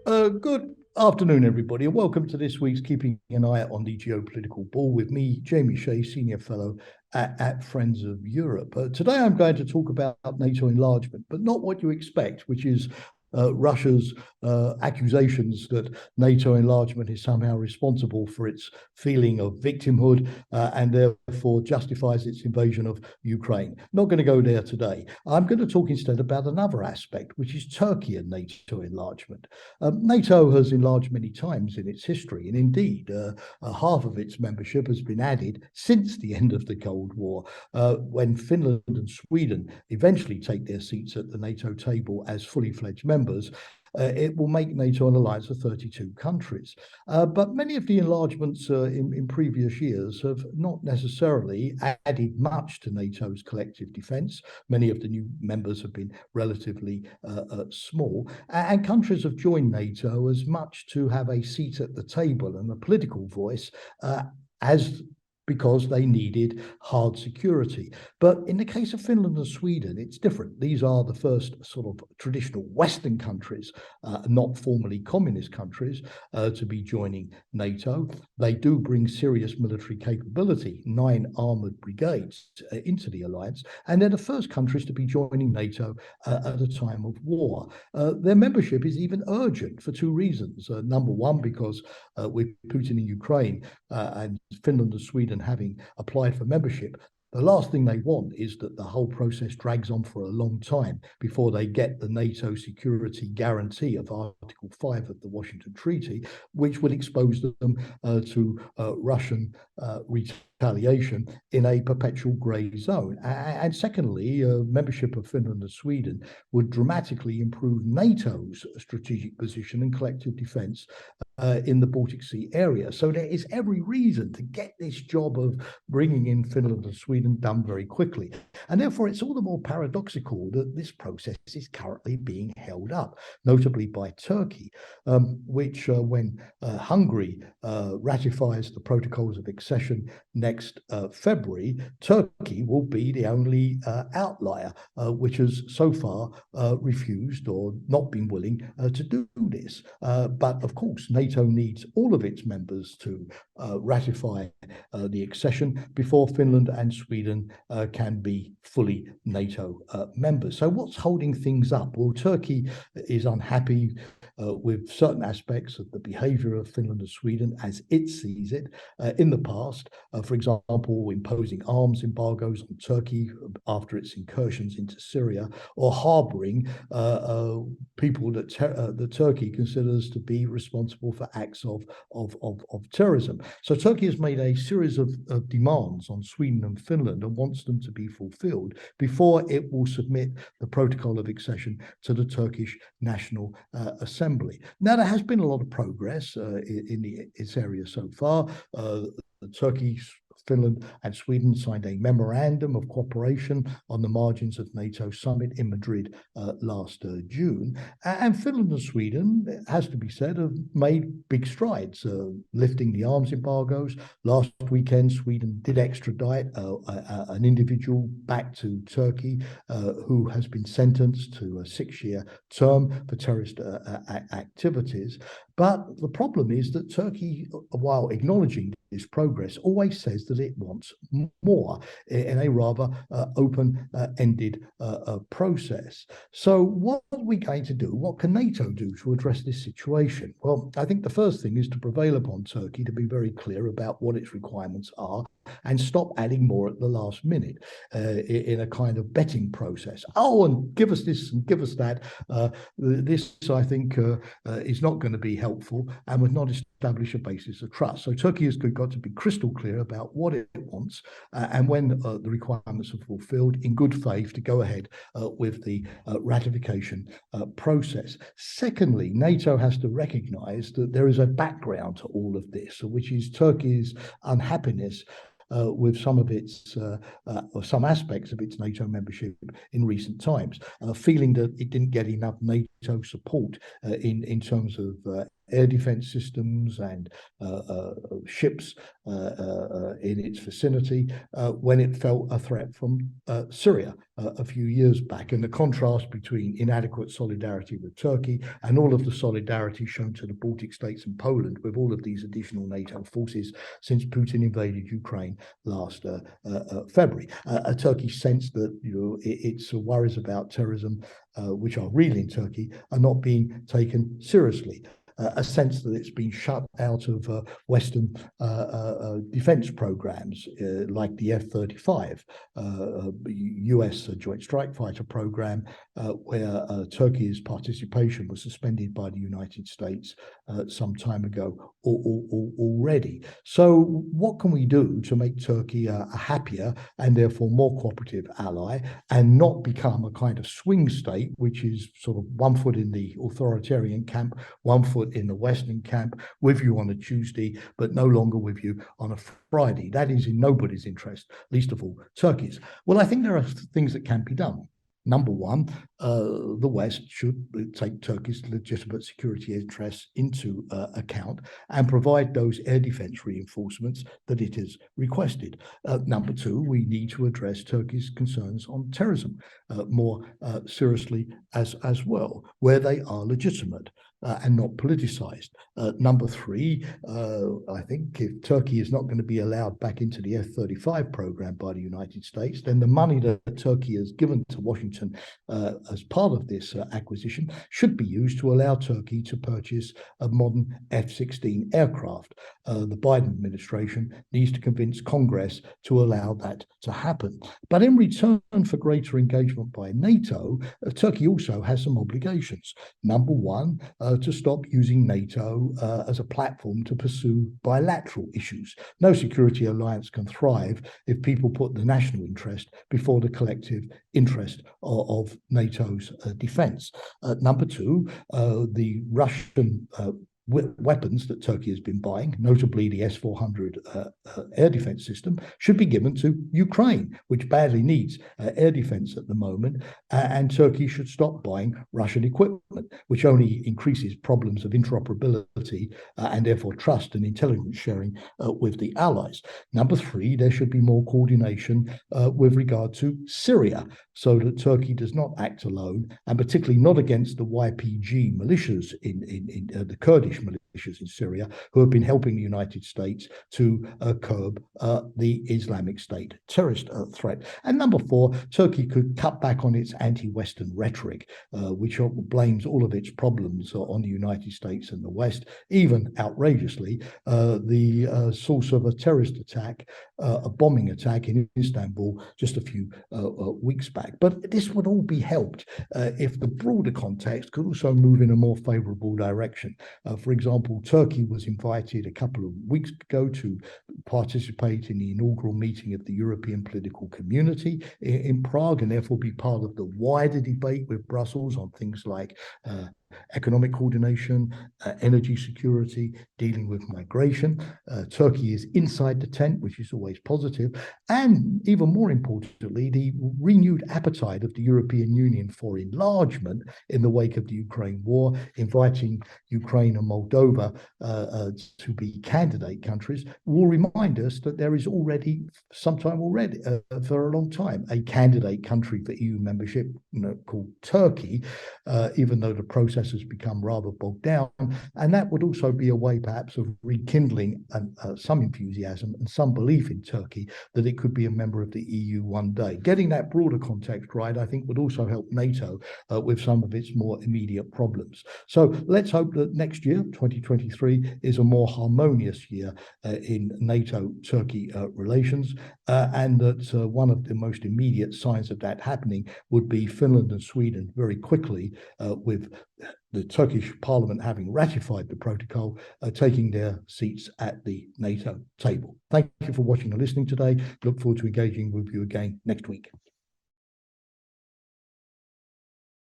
Good afternoon, everybody, and welcome to this week's Keeping an Eye on the Geopolitical Ball with me, Jamie Shea, Senior Fellow at Friends of Europe. Today I'm going to talk about NATO enlargement, but not what you expect, which is Russia's accusations that NATO enlargement is somehow responsible for its feeling of victimhood and therefore justifies its invasion of Ukraine. Not going to go there today. I'm going to talk instead about another aspect, which is Turkey and NATO enlargement. NATO has enlarged many times in its history, and indeed, half of its membership has been added since the end of the Cold War, when Finland and Sweden eventually take their seats at the NATO table as fully fledged members. It will make NATO an alliance of 32 countries. But many of the enlargements in previous years have not necessarily added much to NATO's collective defence. Many of the new members have been relatively small, and countries have joined NATO as much to have a seat at the table and a political voice as because they needed hard security. But in the case of Finland and Sweden, it's different. These are the first sort of traditional Western countries, not formally communist countries, to be joining NATO. They do bring serious military capability, 9 armoured brigades into the alliance, and they're the first countries to be joining NATO at a time of war. Their membership is even urgent for 2 reasons. Number one, because with Putin in Ukraine and Finland and Sweden having applied for membership, the last thing they want is that the whole process drags on for a long time before they get the NATO security guarantee of Article 5 of the Washington Treaty, which would expose them to Russian retaliation in a perpetual grey zone. And secondly, membership of Finland and Sweden would dramatically improve NATO's strategic position and collective defence in the Baltic Sea area. So there is every reason to get this job of bringing in Finland and Sweden done very quickly. And therefore, it's all the more paradoxical that this process is currently being held up, notably by Turkey, which when Hungary ratifies the protocols of accession next February, Turkey will be the only outlier which has so far refused or not been willing to do this. But of course, NATO needs all of its members to ratify the accession before Finland and Sweden can be fully NATO members. So what's holding things up? Well, Turkey is unhappy with certain aspects of the behavior of Finland and Sweden as it sees it in the past. For example, imposing arms embargoes on Turkey after its incursions into Syria, or harboring people that Turkey considers to be responsible for acts of terrorism. So Turkey has made a series of demands on Sweden and Finland and wants them to be fulfilled before it will submit the protocol of accession to the Turkish National Assembly. Now, there has been a lot of progress in its area so far. Turkey, Finland and Sweden signed a memorandum of cooperation on the margins of NATO summit in Madrid last June. And Finland and Sweden, it has to be said, have made big strides, lifting the arms embargoes. Last weekend, Sweden did extradite an individual back to Turkey who has been sentenced to a 6-year term for terrorist activities. But the problem is that Turkey, while acknowledging this progress, always says that it wants more in a rather open-ended process. So what are we going to do? What can NATO do to address this situation? Well, I think the first thing is to prevail upon Turkey to be very clear about what its requirements are and stop adding more at the last minute in a kind of betting process. Oh, and give us this and give us that. This, I think, is not going to be helpful and would not establish a basis of trust. So Turkey has got to be crystal clear about what it wants and when the requirements are fulfilled, in good faith, to go ahead with the ratification process. Secondly, NATO has to recognize that there is a background to all of this, which is Turkey's unhappiness with some of its or some aspects of its NATO membership in recent times, feeling that it didn't get enough NATO support in terms of air defense systems and ships in its vicinity when it felt a threat from Syria a few years back. And the contrast between inadequate solidarity with Turkey and all of the solidarity shown to the Baltic states and Poland with all of these additional NATO forces since Putin invaded Ukraine last February. Turkey sensed that its worries about terrorism, which are real in Turkey, are not being taken seriously. A sense that it's been shut out of Western defense programs like the F-35, US Joint Strike Fighter program, where Turkey's participation was suspended by the United States some time ago already. So what can we do to make Turkey a happier and therefore more cooperative ally and not become a kind of swing state, which is sort of one foot in the authoritarian camp, one foot in the Western camp, with you on a Tuesday, but no longer with you on a Friday? That is in nobody's interest, least of all Turkey's. Well, I think there are things that can be done. Number one, the West should take Turkey's legitimate security interests into account and provide those air defense reinforcements that it has requested. Number two, we need to address Turkey's concerns on terrorism more seriously as well, where they are legitimate and not politicized. Number three, I think if Turkey is not going to be allowed back into the F-35 program by the United States, then the money that Turkey has given to Washington as part of this acquisition should be used to allow Turkey to purchase a modern F-16 aircraft. The Biden administration needs to convince Congress to allow that to happen. But in return for greater engagement by NATO, Turkey also has some obligations. Number one, to stop using NATO as a platform to pursue bilateral issues. No security alliance can thrive if people put the national interest before the collective interest of NATO's defense. Number two, the Russian weapons that Turkey has been buying, notably the S-400 air defense system, should be given to Ukraine, which badly needs air defense at the moment, and Turkey should stop buying Russian equipment, which only increases problems of interoperability and therefore trust and intelligence sharing with the allies. Number three, there should be more coordination with regard to Syria, so that Turkey does not act alone, and particularly not against the YPG militias in the Kurdish militias in Syria, who have been helping the United States to curb the Islamic State terrorist threat. And number four, Turkey could cut back on its anti-Western rhetoric, which blames all of its problems on the United States and the West, even outrageously, the source of a terrorist attack, a bombing attack in Istanbul just a few weeks back. But this would all be helped if the broader context could also move in a more favorable direction. For example, Turkey was invited a couple of weeks ago to participate in the inaugural meeting of the European Political Community in Prague, and therefore be part of the wider debate with Brussels on things like economic coordination, energy security, dealing with migration. Turkey is inside the tent, which is always positive. And even more importantly, the renewed appetite of the European Union for enlargement in the wake of the Ukraine war, inviting Ukraine and Moldova to be candidate countries, will remind us that there is already, for a long time, a candidate country for EU membership, called Turkey, even though the process has become rather bogged down. And that would also be a way perhaps of rekindling some enthusiasm and some belief in Turkey that it could be a member of the EU one day. Getting that broader context right, I think, would also help NATO with some of its more immediate problems. So let's hope that next year, 2023, is a more harmonious year in NATO-Turkey relations, and that one of the most immediate signs of that happening would be Finland and Sweden very quickly, with the Turkish parliament having ratified the protocol, taking their seats at the NATO table. Thank you for watching and listening today. Look forward to engaging with you again next week.